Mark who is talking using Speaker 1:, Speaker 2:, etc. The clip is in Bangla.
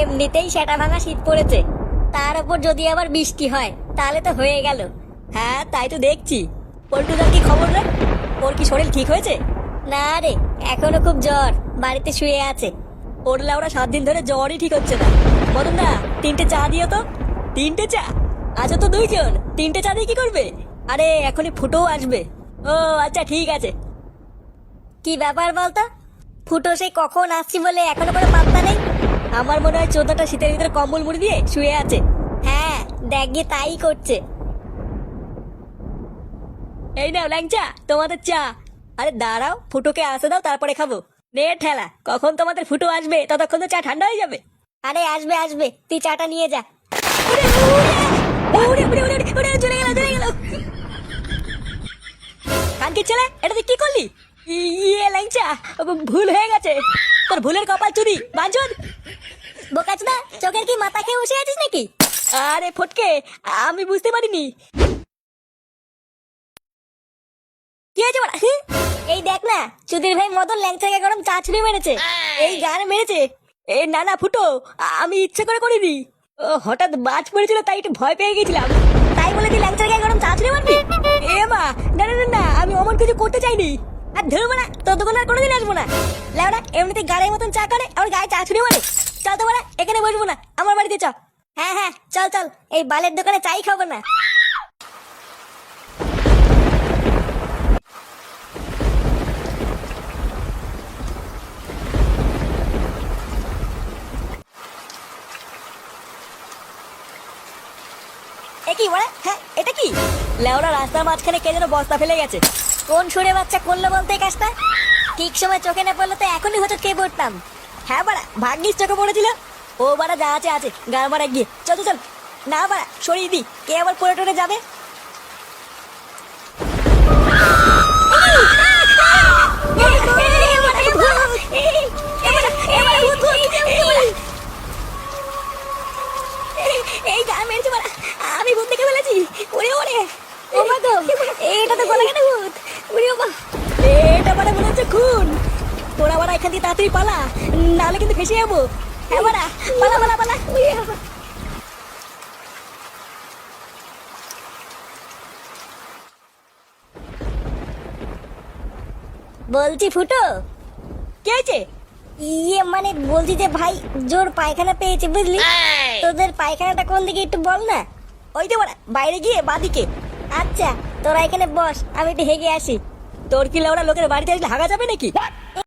Speaker 1: এমনিতেই সেটা ভাঙা শীত পড়েছে, তার উপর যদি আবার বৃষ্টি হয় তাহলে তো হয়ে গেল।
Speaker 2: হ্যাঁ তাই তো দেখছি। পল্টুদার কি খবর রে? ওর কি শরীর ঠিক হয়েছে?
Speaker 1: না রে, এখনো খুব জ্বর, বাড়িতে শুয়ে আছে।
Speaker 2: ওর লাউড়া 7 দিন ধরে জ্বরই ঠিক হচ্ছে না। মদন দা 3টে চা দিও তো। 3টে চা? আচ্ছা তো 2 জন, 3টে চা দিয়ে কি করবে? আরে এখনই ফুটোও আসবে। ও আচ্ছা ঠিক আছে।
Speaker 1: কি ব্যাপার বলতো? ফুটো সেই কখন আসছি বলে এখনো কোনো পাত্তা নেই।
Speaker 2: আমার মনে হয় 14টা শীতের ভিতরে কম্বল মুড়ি দিয়ে শুয়ে আছে।
Speaker 1: হ্যাঁ, দেখ গিয়ে তাই করছে।
Speaker 2: এই নাও ল্যাংচা তোমাদের চা। আরে দাঁড়াও, ফুটোকে আসতে দাও তারপরে খাবো। নে ঠেলা, কখন তোমাদের ফুটো আসবে ততক্ষণ তো চা ঠান্ডা হয়ে যাবে।
Speaker 1: আরে আসবে আসবে, তুই চাটা নিয়ে যা।
Speaker 2: উড়ে উড়ে উড়ে উড়ে উড়ে চলে গেল চলে গেল। কানকির ছেলে, এটা তুই কি করলি? ইয়ে ল্যাংচা, ভুল হয়ে গেছে। তোর ভুলের কপাল চুদি বাঞ্চন।
Speaker 1: বোকাচোদা, চোখের কি মাথা খেয়ে বসে আছিস নাকি?
Speaker 2: আরে ফটকে, আমি বুঝতে পারিনি।
Speaker 1: কি হয়েছে বড়া? এই দেখ না, চুদির ভাই মদন ল্যাংচাকে গরম চা ছুঁড়ে মেরেছে।
Speaker 2: এই গান মেরেছে? এ না না ফুটো, আমি ইচ্ছে করে করিনি। ও হঠাৎ বাজ পড়েছিল তাই একটু ভয় পেয়ে গেছিলাম।
Speaker 1: তাই বলে তুই ল্যাংচাকে গরম চা ছুঁড়ে মারবি?
Speaker 2: এ মা, না না না না, আমি অমন কিছু করতে চাইনি।
Speaker 1: আর ধরবো না, তোর দোকানে আর কোনোদিন আসবো না। লেওড়া এমনিতে গাড়ির মতন চা করে আমার গায়ে চা ছুঁড়ে মারে। চল তো বড়া, এখানে বসবো না, আমার বাড়িতে চ। হ্যাঁ হ্যাঁ চল চল, এই বালের দোকানে চাই খাবো না।
Speaker 2: এ কি বড়া? হ্যাঁ এটা কি? লেওড়া রাস্তার মাঝখানে কে যেন বস্তা ফেলে গেছে।
Speaker 1: কোন সুরে বাচ্চা করলো বলতে এই কাজটা? ঠিক সময় চোখে না পড়লে তো এখনই হয়তো খেয়ে পড়তাম।
Speaker 2: হ্যাঁ বাড়া, ভাগ্যিস চোখে পড়েছিল। ও বাড়া যা আছে আছে, গাঁ মারা গিয়ে চল চল চল। না বাড়া সরিয়ে দি, কে আবার পড়ে টরে যাবে।
Speaker 1: এই গান মেরেছে বড়া, আমি ভূত দেখে ফেলেছি। ওরে ওরে, ও মা গো, এটা তো গলা কাটা ভূত। ওরে বাবা,
Speaker 2: এটা বাড়া মনে হচ্ছে খুন। তোরা বাড়া এখান থেকে তাড়াতাড়ি পালা, নাহলে কিন্তু ফেসে যাবো।
Speaker 1: হ্যাঁ বড়া, পালা পালা পালা। ওরে বাবা। বলছি ফুটো,
Speaker 2: কে আছে?
Speaker 1: ইয়ে মানে বলছি যে ভাই, জোর পায়খানা পেয়েছে বুঝলি। তোদের পায়খানাটা কোন দিকে একটু বল না।
Speaker 2: ওই তো বাড়া বাইরে গিয়ে বাদিকে।
Speaker 1: আচ্ছা তোরা এখানে বস, আমি একটু হেগে আসি।
Speaker 2: তোর কি লেওড়া লোকের বাড়িতে আসলে হাগা যাবে নাকি?